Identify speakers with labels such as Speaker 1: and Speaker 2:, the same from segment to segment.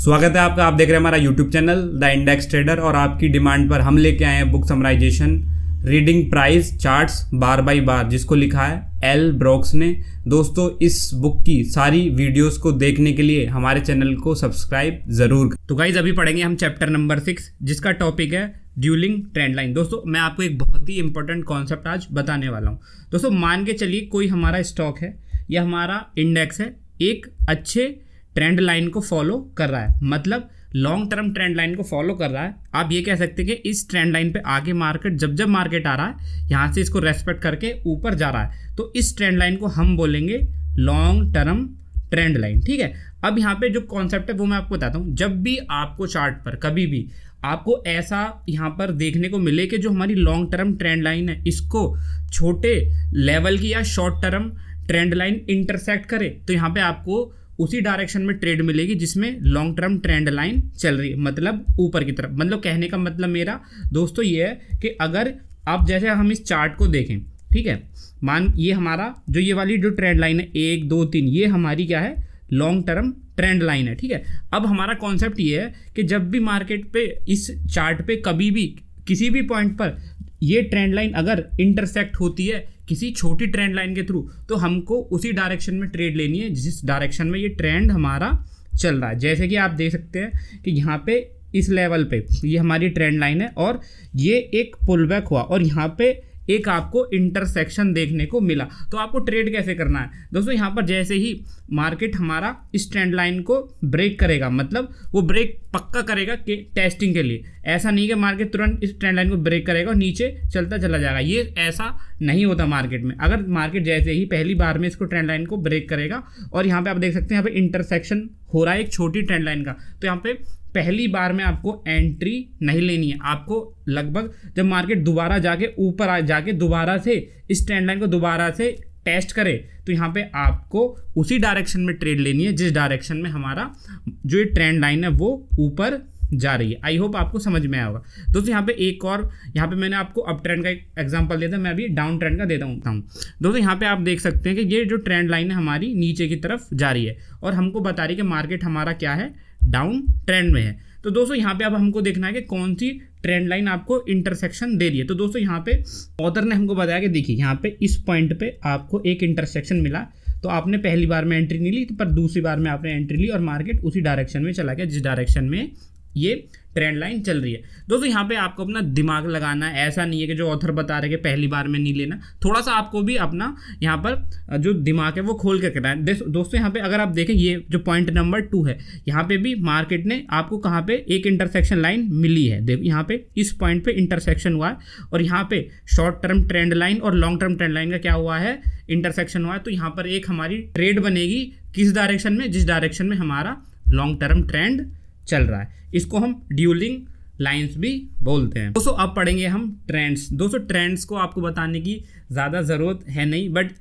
Speaker 1: स्वागत है आपका। आप देख रहे हैं हमारा YouTube channel the index trader और आपकी डिमांड पर हम लेके आए हैं book summarisation reading price charts bar by bar, जिसको लिखा है एल ब्रोक्स ने। दोस्तों, इस बुक की सारी वीडियोस को देखने के लिए हमारे चैनल को सब्सक्राइब जरूर। तो गाइज, अभी पढ़ेंगे हम चैप्टर नंबर 6, जिसका टॉपिक है ड्यूलिंग ट्रेंड लाइन। दोस्तों, मैं आपको एक बहुत ही इंपॉर्टेंट कॉन्सेप्ट आज बताने वाला हूँ। दोस्तों, मान के चलिए कोई हमारा स्टॉक है या हमारा इंडेक्स है, एक अच्छे ट्रेंड लाइन को फॉलो कर रहा है, मतलब लॉन्ग टर्म ट्रेंड लाइन को फॉलो कर रहा है। आप ये कह सकते हैं कि इस ट्रेंड लाइन पे आगे मार्केट जब मार्केट आ रहा है, यहाँ से इसको रेस्पेक्ट करके ऊपर जा रहा है, तो इस ट्रेंड लाइन को हम बोलेंगे लॉन्ग टर्म ट्रेंड लाइन। ठीक है। अब यहाँ पे जो कॉन्सेप्ट है वो मैं आपको बताता हूँ। जब भी आपको चार्ट पर कभी भी आपको ऐसा यहाँ पर देखने को मिले कि जो हमारी लॉन्ग टर्म ट्रेंड लाइन है, इसको छोटे लेवल की या short term trend line intersect करे, तो यहाँ पे आपको उसी डायरेक्शन में ट्रेड मिलेगी जिसमें लॉन्ग टर्म ट्रेंड लाइन चल रही है, मतलब ऊपर की तरफ। मतलब कहने का मतलब मेरा दोस्तों ये है कि अगर आप जैसे हम इस चार्ट को देखें, ठीक है, मान ये हमारा जो ये वाली जो ट्रेंड लाइन है 1 2 3, ये हमारी क्या है, लॉन्ग टर्म ट्रेंड लाइन है। ठीक है। अब हमारा कॉन्सेप्ट ये है कि जब भी मार्केट पे इस चार्ट पे कभी भी किसी भी पॉइंट पर ये ट्रेंड लाइन अगर इंटरसेक्ट होती है किसी छोटी ट्रेंड लाइन के थ्रू, तो हमको उसी डायरेक्शन में ट्रेड लेनी है जिस डायरेक्शन में ये ट्रेंड हमारा चल रहा है। जैसे कि आप देख सकते हैं कि यहाँ पे इस लेवल पे ये हमारी ट्रेंड लाइन है और ये एक पुल बैक हुआ और यहाँ पे एक आपको इंटरसेक्शन देखने को मिला। तो आपको ट्रेड कैसे करना है दोस्तों, यहाँ पर जैसे ही मार्केट हमारा इस ट्रेंड लाइन को ब्रेक करेगा, मतलब वो ब्रेक पक्का करेगा कि टेस्टिंग के लिए, ऐसा नहीं कि मार्केट तुरंत इस ट्रेंड लाइन को ब्रेक करेगा और नीचे चलता चला जाएगा, ये ऐसा नहीं होता मार्केट में। अगर मार्केट जैसे ही पहली बार में इसको ट्रेंड लाइन को ब्रेक करेगा और यहाँ पे आप देख सकते हैं यहाँ पे इंटरसेक्शन हो रहा है एक छोटी ट्रेंड लाइन का, तो यहाँ पे पहली बार में आपको एंट्री नहीं लेनी है। आपको लगभग जब मार्केट दोबारा जाके ऊपर आ जाके दोबारा से इस ट्रेंड लाइन को दोबारा से टेस्ट करे, तो यहाँ पे आपको उसी डायरेक्शन में ट्रेड लेनी है जिस डायरेक्शन में हमारा जो ये ट्रेंड लाइन है वो ऊपर जा रही है। आई होप आपको समझ में आया होगा। दोस्तों, यहाँ पे एक और, यहाँ पे मैंने आपको अप ट्रेंड का एक एग्जांपल दिया था, मैं अभी डाउन ट्रेंड का देता हूँ। दोस्तों, यहाँ पे आप देख सकते हैं कि ये जो ट्रेंड लाइन है हमारी नीचे की तरफ जा रही है और हमको बता रही है कि मार्केट हमारा क्या है, डाउन ट्रेंड में है। तो दोस्तों, यहाँ पे अब हमको देखना है कि कौन सी ट्रेंड लाइन आपको इंटरसेक्शन दे रही है। तो दोस्तों, यहाँ पे ऑथर ने हमको बताया कि देखिए यहाँ पे इस पॉइंट पे आपको एक इंटरसेक्शन मिला, तो आपने पहली बार में एंट्री नहीं ली, तो पर दूसरी बार में आपने एंट्री ली और मार्केट उसी डायरेक्शन में चला गया जिस डायरेक्शन में ये ट्रेंड लाइन चल रही है। दोस्तों, यहाँ पे आपको अपना दिमाग लगाना है, ऐसा नहीं है कि जो ऑथर बता रहे कि पहली बार में नहीं लेना, थोड़ा सा आपको भी अपना यहाँ पर जो दिमाग है वो खोल कर करना है। दोस्तों, यहाँ पे अगर आप देखें ये जो पॉइंट नंबर 2 है, यहाँ पे भी मार्केट ने आपको कहाँ पे एक इंटरसेक्शन लाइन मिली है। देखो यहाँ पे इस पॉइंट पे इंटरसेक्शन हुआ है और यहाँ पे शॉर्ट टर्म ट्रेंड लाइन और लॉन्ग टर्म ट्रेंड लाइन का क्या हुआ है, इंटरसेक्शन हुआ है। तो यहाँ पर एक हमारी ट्रेड बनेगी किस डायरेक्शन में, जिस डायरेक्शन में हमारा लॉन्ग टर्म ट्रेंड चल रहा है। इसको हम ड्यूलिंग लाइंस भी बोलते हैं। दोस्तों, अब पढ़ेंगे हम ट्रेंड्स। दोस्तों, ट्रेंड्स को आपको बताने की ज़्यादा ज़रूरत है नहीं, बट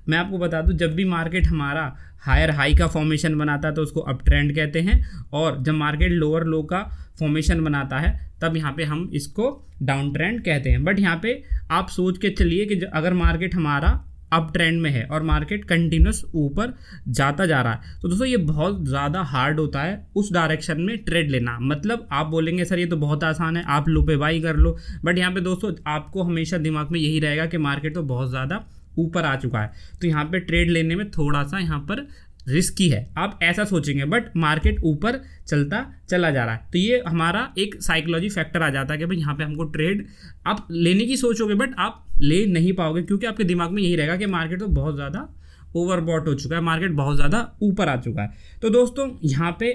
Speaker 1: मैं आपको बता दूं, जब भी मार्केट हमारा हायर हाई का फॉर्मेशन बनाता है तो उसको अप ट्रेंड कहते हैं, और जब मार्केट लोअर लो का फॉर्मेशन बनाता है तब यहाँ पे हम इसको डाउन ट्रेंड कहते हैं। बट यहाँ पे आप सोच के चलिए कि अगर मार्केट हमारा अप ट्रेंड में है और मार्केट कंटिन्यूस ऊपर जाता जा रहा है, तो दोस्तों ये बहुत ज़्यादा हार्ड होता है उस डायरेक्शन में ट्रेड लेना। मतलब आप बोलेंगे सर ये तो बहुत आसान है, आप लो पे बाई कर लो, बट यहाँ पे दोस्तों आपको हमेशा दिमाग में यही रहेगा कि मार्केट तो बहुत ज़्यादा ऊपर आ चुका है, तो यहाँ पे ट्रेड लेने में थोड़ा सा यहाँ पर रिस्की है, आप ऐसा सोचेंगे, बट मार्केट ऊपर चलता चला जा रहा है। तो ये हमारा एक साइकोलॉजी फैक्टर आ जाता है कि भाई यहाँ पे हमको ट्रेड आप लेने की सोचोगे बट आप ले नहीं पाओगे, क्योंकि आपके दिमाग में यही रहेगा कि मार्केट तो बहुत ज़्यादा ओवरबॉट हो चुका है, मार्केट बहुत ज़्यादा ऊपर आ चुका है। तो दोस्तों, यहाँ पे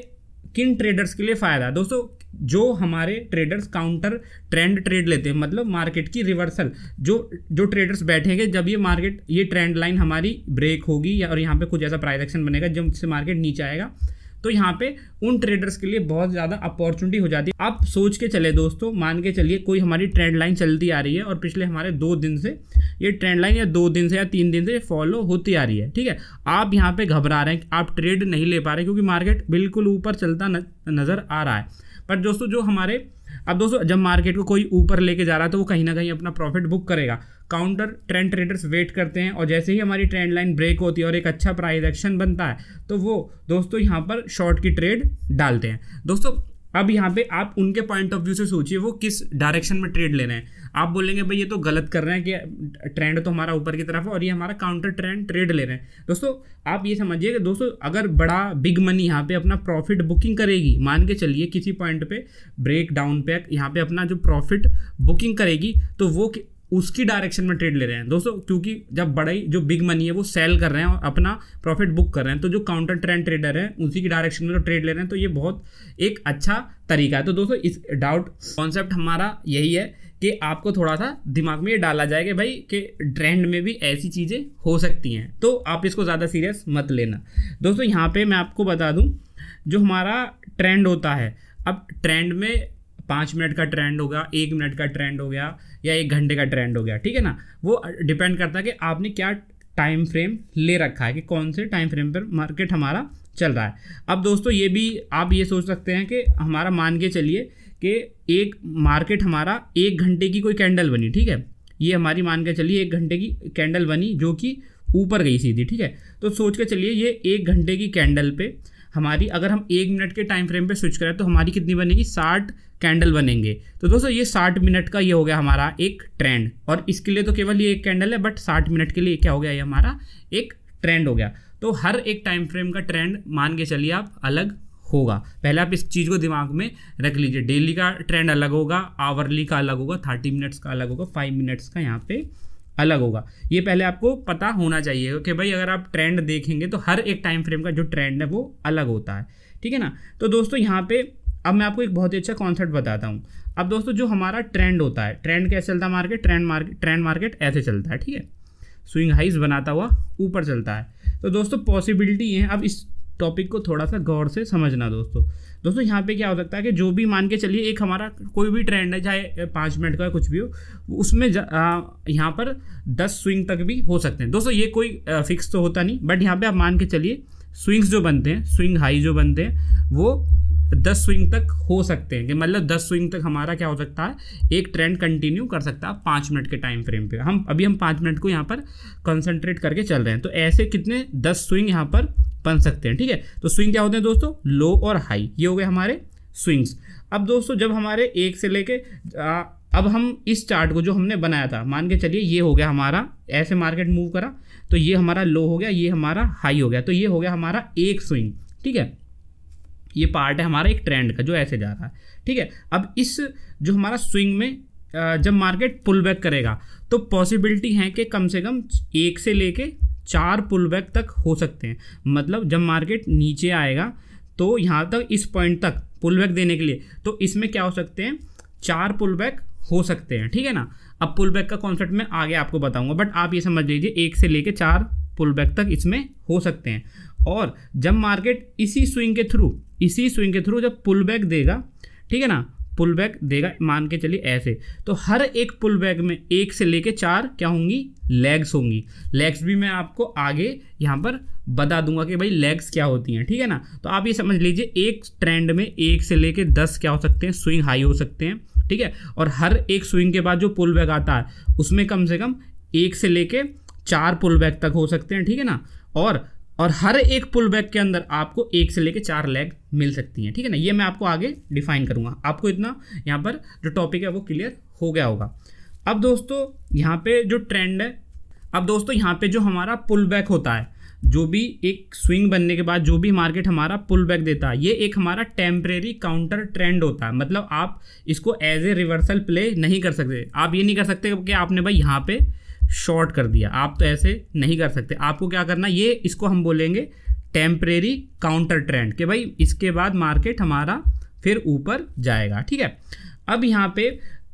Speaker 1: किन ट्रेडर्स के लिए फ़ायदा है दोस्तों, जो हमारे ट्रेडर्स काउंटर ट्रेंड ट्रेड लेते हैं, मतलब मार्केट की रिवर्सल, जो ट्रेडर्स बैठेंगे जब ये ट्रेंड लाइन हमारी ब्रेक होगी और यहाँ पे कुछ ऐसा प्राइस एक्शन बनेगा जिससे मार्केट नीचे आएगा, तो यहाँ पे उन ट्रेडर्स के लिए बहुत ज़्यादा अपॉर्चुनिटी हो जाती है। आप सोच के चले दोस्तों, मान के चलिए कोई हमारी ट्रेंड लाइन चलती आ रही है और पिछले हमारे 2 दिन से ये ट्रेंड लाइन या 2 दिन से या 3 दिन से फॉलो होती आ रही है। ठीक है, आप यहाँ पे घबरा रहे हैं, आप ट्रेड नहीं ले पा रहे क्योंकि मार्केट बिल्कुल ऊपर चलता नज़र आ रहा है। पर दोस्तों, जो हमारे अब दोस्तों जब मार्केट को कोई ऊपर लेके जा रहा है तो वो कहीं ना कहीं अपना प्रॉफिट बुक करेगा। काउंटर ट्रेंड ट्रेडर्स वेट करते हैं और जैसे ही हमारी ट्रेंड लाइन ब्रेक होती है और एक अच्छा प्राइस एक्शन बनता है तो वो दोस्तों यहाँ पर शॉर्ट की ट्रेड डालते हैं। दोस्तों अब यहाँ पे आप उनके पॉइंट ऑफ व्यू से सोचिए वो किस डायरेक्शन में ट्रेड ले रहे हैं। आप बोलेंगे भाई ये तो गलत कर रहे हैं कि ट्रेंड तो हमारा ऊपर की तरफ है और ये हमारा काउंटर ट्रेंड ट्रेड ले रहे हैं। दोस्तों आप ये समझिए कि दोस्तों अगर बड़ा बिग मनी यहाँ पे अपना प्रॉफिट बुकिंग करेगी, मान के चलिए किसी पॉइंट पे ब्रेक डाउन पे यहाँ पे अपना जो प्रॉफिट बुकिंग करेगी तो वो उसकी डायरेक्शन में ट्रेड ले रहे हैं दोस्तों, क्योंकि जब बड़े जो बिग मनी है वो सेल कर रहे हैं और अपना प्रॉफिट बुक कर रहे हैं तो जो काउंटर ट्रेंड ट्रेडर है उसी की डायरेक्शन में जो ट्रेड ले रहे हैं तो ये बहुत एक अच्छा तरीका है। तो दोस्तों इस डाउट कॉन्सेप्ट हमारा यही है कि आपको थोड़ा सा दिमाग में ये डाला जाए कि भाई कि ट्रेंड में भी ऐसी चीज़ें हो सकती हैं, तो आप इसको ज़्यादा सीरियस मत लेना। दोस्तों यहाँ पे मैं आपको बता दूँ जो हमारा ट्रेंड होता है, अब ट्रेंड में 5 मिनट का ट्रेंड होगा, 1 मिनट का ट्रेंड हो गया या 1 घंटे का ट्रेंड हो गया, ठीक है ना। वो डिपेंड करता है कि आपने क्या टाइम फ्रेम ले रखा है कि कौन से टाइम फ्रेम पर मार्केट हमारा चल रहा है। अब दोस्तों ये भी आप ये सोच सकते हैं कि हमारा मान के चलिए कि एक मार्केट हमारा 1 घंटे की कोई कैंडल बनी, ठीक है, ये हमारी मान के चलिए 1 घंटे की कैंडल बनी जो कि ऊपर गई सीधी, ठीक है। तो सोच के चलिए ये 1 घंटे की कैंडल पे हमारी अगर हम 1 मिनट के टाइम फ्रेम पे स्विच करें तो हमारी कितनी बनेगी, 60 कैंडल बनेंगे। तो दोस्तों ये 60 मिनट का ये हो गया हमारा एक ट्रेंड, और इसके लिए तो केवल ये एक कैंडल है, बट 60 मिनट के लिए क्या हो गया, ये हमारा एक ट्रेंड हो गया। तो हर एक टाइम फ्रेम का ट्रेंड मान के चलिए आप अलग होगा। पहले आप इस चीज़ को दिमाग में रख लीजिए, डेली का ट्रेंड अलग होगा, आवरली का अलग होगा, 30 मिनट्स का अलग होगा, 5 मिनट्स का यहाँ पे अलग होगा। ये पहले आपको पता होना चाहिए कि भाई अगर आप ट्रेंड देखेंगे तो हर एक टाइम फ्रेम का जो ट्रेंड है वो अलग होता है, ठीक है ना। तो दोस्तों यहाँ पे अब मैं आपको एक बहुत ही अच्छा कॉन्सेप्ट बताता हूँ। अब दोस्तों जो हमारा ट्रेंड होता है, ट्रेंड कैसे चलता है मार्केट, ट्रेंड मार्केट ऐसे चलता है, ठीक है, स्विंग हाइज बनाता हुआ ऊपर चलता है। तो दोस्तों पॉसिबिलिटी है, अब इस टॉपिक को थोड़ा सा गौर से समझना दोस्तों यहाँ पे क्या हो सकता है कि जो भी मान के चलिए एक हमारा कोई भी ट्रेंड है, चाहे 5 मिनट का कुछ भी हो, उसमें यहाँ पर 10 स्विंग तक भी हो सकते हैं। दोस्तों ये कोई फिक्स तो होता नहीं, बट यहाँ पे आप मान के चलिए स्विंग्स जो बनते हैं, स्विंग हाई जो बनते हैं वो 10 स्विंग तक हो सकते हैं, कि मतलब 10 स्विंग तक हमारा क्या हो सकता है, एक ट्रेंड कंटिन्यू कर सकता है 5 मिनट के टाइम फ्रेम पे। हम 5 मिनट को यहाँ पर कंसंट्रेट करके चल रहे हैं, तो ऐसे कितने 10 स्विंग यहाँ पर बन सकते हैं, ठीक है। तो स्विंग क्या होते हैं दोस्तों, लो और हाई, ये हो गए हमारे स्विंग्स। अब दोस्तों जब हमारे एक से लेके अब हम इस चार्ट को जो हमने बनाया था, मान के चलिए ये हो गया हमारा, ऐसे मार्केट मूव करा तो ये हमारा लो हो गया, ये हमारा हाई हो गया, तो ये हो गया हमारा एक स्विंग, ठीक है। ये पार्ट है हमारा एक ट्रेंड का जो ऐसे जा रहा है, ठीक है। अब इस जो हमारा स्विंग में जब मार्केट पुल बैक करेगा तो पॉसिबिलिटी है कि कम से कम 1 से लेके 4 पुल बैक तक हो सकते हैं। मतलब जब मार्केट नीचे आएगा तो यहाँ तक इस पॉइंट तक पुल बैक देने के लिए, तो इसमें क्या हो सकते हैं, 4 पुल बैक हो सकते हैं, ठीक है ना। अब पुल बैक का कॉन्सेप्ट मैं आगे आपको बताऊंगा, बट आप ये समझ लीजिए 1 से लेके 4 पुल बैक तक इसमें हो सकते हैं। और जब मार्केट इसी स्विंग के थ्रू जब पुल बैक देगा, ठीक है ना, पुल बैक देगा मान के चलिए ऐसे, तो हर एक पुल बैक में 1 से लेके 4 क्या होंगी, लेग्स होंगी। लेग्स भी मैं आपको आगे यहाँ पर बता दूंगा कि भाई लेग्स क्या होती हैं, ठीक है ना। तो आप ये समझ लीजिए एक ट्रेंड में 1 से लेके 10 क्या हो सकते हैं, स्विंग हाई हो सकते हैं, ठीक है। और हर एक स्विंग के बाद जो पुल बैक आता है उसमें कम से कम 1 से लेके 4 पुल बैक तक हो सकते हैं, ठीक है ना। और हर एक पुल बैक के अंदर आपको 1 से लेके 4 लेग मिल सकती हैं, ठीक है ना। ये मैं आपको आगे डिफाइन करूंगा, आपको इतना यहाँ पर जो टॉपिक है वो क्लियर हो गया होगा। अब दोस्तों यहाँ पे जो ट्रेंड है, अब दोस्तों यहाँ पे जो हमारा पुल बैक होता है, जो भी एक स्विंग बनने के बाद जो भी मार्केट हमारा पुल बैक देता है, ये एक हमारा टेम्परेरी काउंटर ट्रेंड होता है। मतलब आप इसको एज ए रिवर्सल प्ले नहीं कर सकते। आप ये नहीं कर सकते कि आपने भाई यहाँ पे शॉर्ट कर दिया, आप तो ऐसे नहीं कर सकते। आपको क्या करना, ये इसको हम बोलेंगे टेम्परेरी काउंटर ट्रेंड, कि भाई इसके बाद मार्केट हमारा फिर ऊपर जाएगा, ठीक है। अब यहाँ पे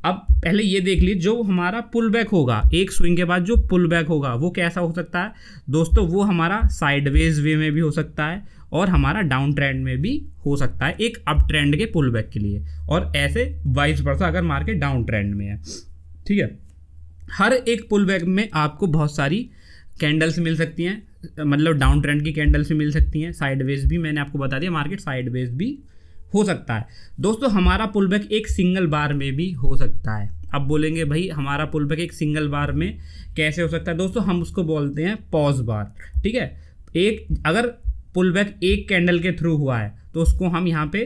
Speaker 1: अब पहले ये देख लीजिए, जो हमारा पुल बैक होगा एक स्विंग के बाद जो पुल बैक होगा वो कैसा हो सकता है दोस्तों, वो हमारा साइडवेज वे में भी हो सकता है और हमारा डाउन ट्रेंड में भी हो सकता है, एक अप ट्रेंड के पुल बैक के लिए, और ऐसे वाइस वर्सा अगर मार्केट डाउन ट्रेंड में है, ठीक है। हर एक पुल बैक में आपको बहुत सारी कैंडल्स मिल सकती हैं, मतलब डाउन ट्रेंड की कैंडल्स भी मिल सकती हैं, साइडवेज भी, मैंने आपको बता दिया मार्केट साइडवेज भी हो सकता है। दोस्तों हमारा पुल बैक एक सिंगल बार में भी हो सकता है। अब बोलेंगे भाई हमारा पुल बैक एक सिंगल बार में कैसे हो सकता है? दोस्तों हम उसको बोलते हैं पॉज बार, ठीक है। एक अगर पुल बैक एक कैंडल के थ्रू हुआ है तो उसको हम यहाँ पे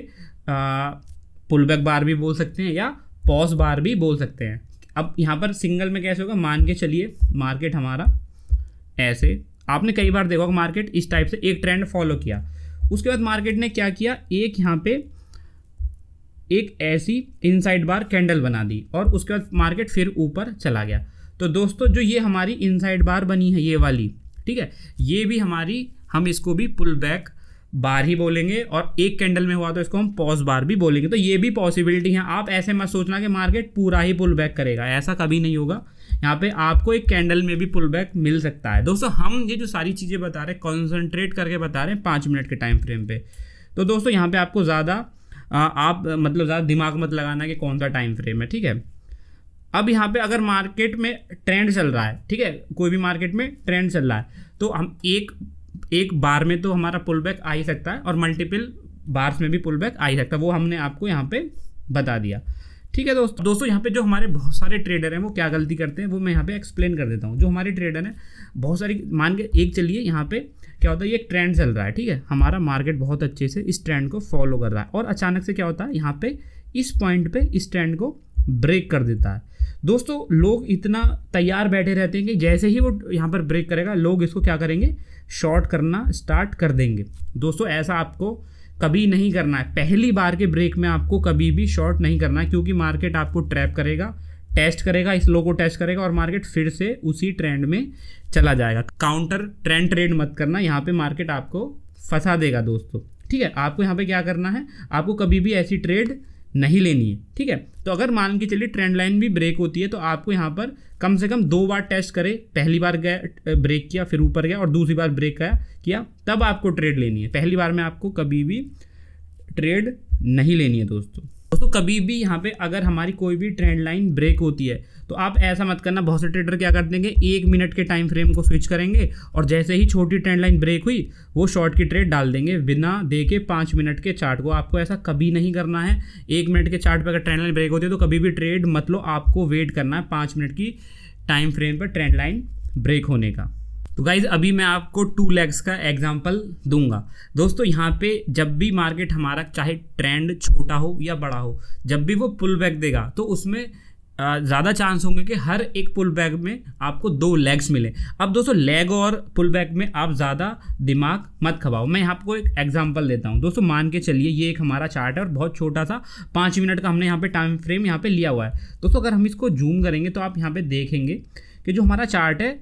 Speaker 1: पुल बैक बार भी बोल सकते हैं या पॉज बार भी बोल सकते हैं। अब यहाँ पर सिंगल में कैसे होगा, मान के चलिए मार्केट हमारा ऐसे, आपने कई बार देखा होगा मार्केट इस टाइप से एक ट्रेंड फॉलो किया, उसके बाद मार्केट ने क्या किया, एक यहाँ पे एक ऐसी इनसाइड बार कैंडल बना दी और उसके बाद मार्केट फिर ऊपर चला गया। तो दोस्तों जो ये हमारी इनसाइड बार बनी है ये वाली, ठीक है, ये भी हमारी, हम इसको भी पुल बैक बार ही बोलेंगे और एक कैंडल में हुआ तो इसको हम पॉज बार भी बोलेंगे। तो ये भी पॉसिबिलिटी है। आप ऐसे मत सोचना कि मार्केट पूरा ही पुल बैक करेगा, ऐसा कभी नहीं होगा। यहाँ पे आपको एक कैंडल में भी पुल बैक मिल सकता है। दोस्तों हम ये जो सारी चीज़ें बता रहे हैं कॉन्सेंट्रेट करके बता रहे हैं 5 मिनट के टाइम फ्रेम पे। तो दोस्तों यहाँ पे आपको ज़्यादा ज़्यादा दिमाग मत लगाना कि कौन सा टाइम फ्रेम है, ठीक है। अब यहाँ पे अगर मार्केट में ट्रेंड चल रहा है, ठीक है, कोई भी मार्केट में ट्रेंड चल रहा है तो हम एक बार में तो हमारा पुल बैक आ ही सकता है और मल्टीपल बार्स में भी पुल बैक आ ही सकता है। वो हमने आपको यहाँ पे बता दिया, ठीक है। दोस्तों यहाँ पे जो हमारे बहुत सारे ट्रेडर हैं वो क्या गलती करते हैं वो मैं यहाँ पे एक्सप्लेन कर देता हूँ। जो हमारे ट्रेडर हैं बहुत सारी, मान के एक चलिए यहाँ पे क्या होता है, ये एक ट्रेंड चल रहा है, ठीक है, हमारा मार्केट बहुत अच्छे से इस ट्रेंड को फॉलो कर रहा है और अचानक से क्या होता है, यहाँ पे इस पॉइंट पे इस ट्रेंड को ब्रेक कर देता है। दोस्तों लोग इतना तैयार बैठे रहते हैं कि जैसे ही वो यहाँ पर ब्रेक करेगा लोग इसको क्या करेंगे, शॉर्ट करना स्टार्ट कर देंगे। दोस्तों ऐसा आपको कभी नहीं करना है। पहली बार के ब्रेक में आपको कभी भी शॉर्ट नहीं करना है, क्योंकि मार्केट आपको ट्रैप करेगा, टेस्ट करेगा, इस लो को टेस्ट करेगा और मार्केट फिर से उसी ट्रेंड में चला जाएगा। काउंटर ट्रेंड ट्रेड मत करना, यहाँ पे मार्केट आपको फंसा देगा दोस्तों, ठीक है। आपको यहाँ पे क्या करना है, आपको कभी भी ऐसी ट्रेड नहीं लेनी है, ठीक है। तो अगर मान के चलिए ट्रेंड लाइन भी ब्रेक होती है तो आपको यहाँ पर कम से कम 2 बार टेस्ट करे, पहली बार गया ब्रेक किया फिर ऊपर गया और दूसरी बार ब्रेक किया तब आपको ट्रेड लेनी है। पहली बार में आपको कभी भी ट्रेड नहीं लेनी है दोस्तों। कभी भी यहाँ पे अगर हमारी कोई भी ट्रेंड लाइन ब्रेक होती है तो आप ऐसा मत करना। बहुत से ट्रेडर क्या कर देंगे, 1 मिनट के टाइम फ्रेम को स्विच करेंगे और जैसे ही छोटी ट्रेंड लाइन ब्रेक हुई वो शॉर्ट की ट्रेड डाल देंगे बिना देखे 5 मिनट के चार्ट को। आपको ऐसा कभी नहीं करना है। 1 मिनट के चार्ट पर अगर ट्रेंड लाइन ब्रेक होती है तो कभी भी ट्रेड मत लो, आपको वेट करना है 5 मिनट की टाइम फ्रेम पर ट्रेंड लाइन ब्रेक होने का। तो गाइज अभी मैं आपको 2 लेग्स का एग्जांपल दूंगा। दोस्तों यहाँ पे जब भी मार्केट हमारा चाहे ट्रेंड छोटा हो या बड़ा हो, जब भी वो पुल बैक देगा तो उसमें ज़्यादा चांस होंगे कि हर एक पुल बैक में आपको 2 लेग्स मिले। अब दोस्तों लेग और पुल बैक में आप ज़्यादा दिमाग मत खपाओ। मैं यहाँ आपको एक एग्जांपल देता हूँ। दोस्तों मान के चलिए ये एक हमारा चार्ट है और बहुत छोटा सा 5 मिनट का हमने यहाँ पे टाइम फ्रेम यहाँ पे लिया हुआ है। दोस्तों अगर हम इसको जूम करेंगे तो आप यहाँ पे देखेंगे कि जो हमारा चार्ट है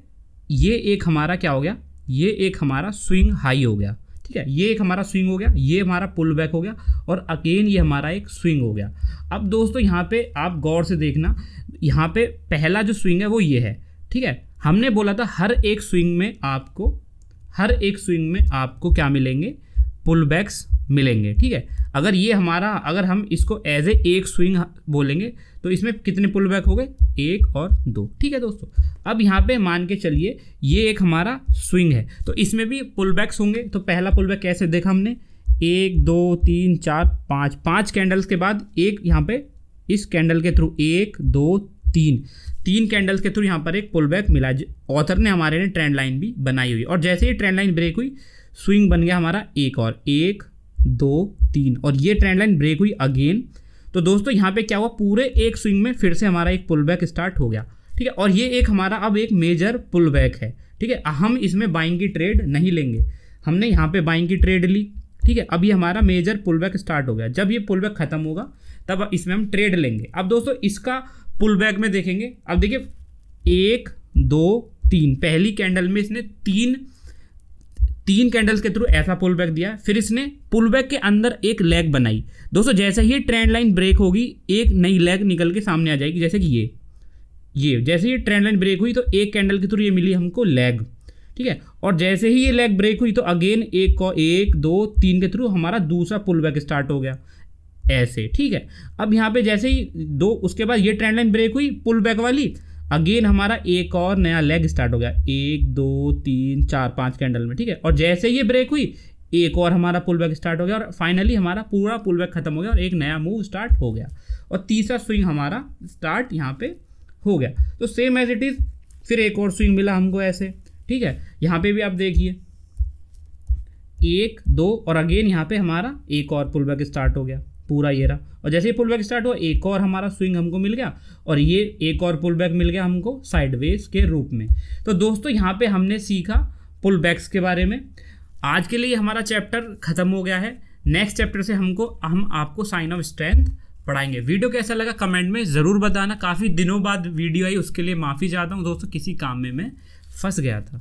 Speaker 1: ये एक हमारा क्या हो गया, ये एक हमारा स्विंग हाई हो गया, ठीक है, ये एक हमारा स्विंग हो गया, ये हमारा पुल बैक हो गया और अगेन ये हमारा एक स्विंग हो गया। अब दोस्तों यहाँ पे आप गौर से देखना, यहाँ पे पहला जो स्विंग है वो ये है, ठीक है। हमने बोला था हर एक स्विंग में आपको क्या मिलेंगे, पुल बैक्स मिलेंगे, ठीक है। अगर हम इसको एज ए एक स्विंग बोलेंगे तो इसमें कितने पुल बैक हो गए, 1 और 2, ठीक है दोस्तों। अब यहाँ पे मान के चलिए ये एक हमारा स्विंग है तो इसमें भी पुल बैक्स होंगे। तो पहला पुल बैक कैसे देखा हमने, 1 2 3 4 5 कैंडल्स के बाद एक यहाँ पे इस कैंडल के थ्रू 1 2 3 कैंडल्स के थ्रू यहाँ पर एक पुल बैक मिला। ऑथर ने हमारे ने ट्रेंड लाइन भी बनाई हुई और जैसे ही ट्रेंड लाइन ब्रेक हुई स्विंग बन गया हमारा एक और 1 2 3 और ये ट्रेंड लाइन ब्रेक हुई अगेन। तो दोस्तों यहाँ पे क्या हुआ, पूरे एक स्विंग में फिर से हमारा एक पुल बैक स्टार्ट हो गया, ठीक है। और ये एक हमारा अब एक मेजर पुल बैक है, ठीक है। हम इसमें बाइंग की ट्रेड नहीं लेंगे, हमने यहाँ पे बाइंग की ट्रेड ली, ठीक है। अब ये हमारा मेजर पुल बैक स्टार्ट हो गया। जब ये पुल बैक खत्म होगा तब इसमें हम ट्रेड लेंगे। अब दोस्तों इसका पुल बैक में देखेंगे, अब देखिए 1 2 3 पहली कैंडल में इसने तीन कैंडल्स के थ्रू ऐसा पुल बैक दिया, फिर इसने पुल बैक के अंदर एक लेग बनाई। दोस्तों जैसे ही ट्रेंड लाइन ब्रेक होगी एक नई लेग निकल के सामने आ जाएगी, जैसे कि ये जैसे ही ट्रेंड लाइन ब्रेक हुई तो एक कैंडल के थ्रू ये मिली हमको लेग, ठीक है। और जैसे ही ये लेग ब्रेक हुई तो अगेन 1 2 3 के थ्रू हमारा दूसरा पुल बैक स्टार्ट हो गया ऐसे, ठीक है। अब यहाँ पे जैसे ही उसके बाद ये ट्रेंड लाइन ब्रेक हुई पुल बैक वाली, अगेन हमारा एक और नया लेग स्टार्ट हो गया 1 2 3 4 5 कैंडल में, ठीक है। और जैसे ये ब्रेक हुई एक और हमारा पुल बैक स्टार्ट हो गया और फाइनली हमारा पूरा पुल बैक खत्म हो गया और एक नया मूव स्टार्ट हो गया और तीसरा स्विंग हमारा स्टार्ट यहाँ पे हो गया। तो सेम एज इट इज़ फिर एक और स्विंग मिला हमको ऐसे, ठीक है। यहाँ पे भी आप देखिए 1 2 और अगेन यहाँ पे हमारा एक और पुल बैक स्टार्ट हो गया पूरा ये रहा, और जैसे ही पुल बैक स्टार्ट हुआ एक और हमारा स्विंग हमको मिल गया और ये एक और पुल बैक मिल गया हमको साइडवेज के रूप में। तो दोस्तों यहाँ पे हमने सीखा पुल बैक्स के बारे में। आज के लिए हमारा चैप्टर ख़त्म हो गया है। नेक्स्ट चैप्टर से हम आपको साइन ऑफ स्ट्रेंथ पढ़ाएंगे। वीडियो कैसा लगा कमेंट में ज़रूर बताना। काफ़ी दिनों बाद वीडियो आई, उसके लिए माफ़ी चाहता हूँ दोस्तों, किसी काम में मैं फंस गया था।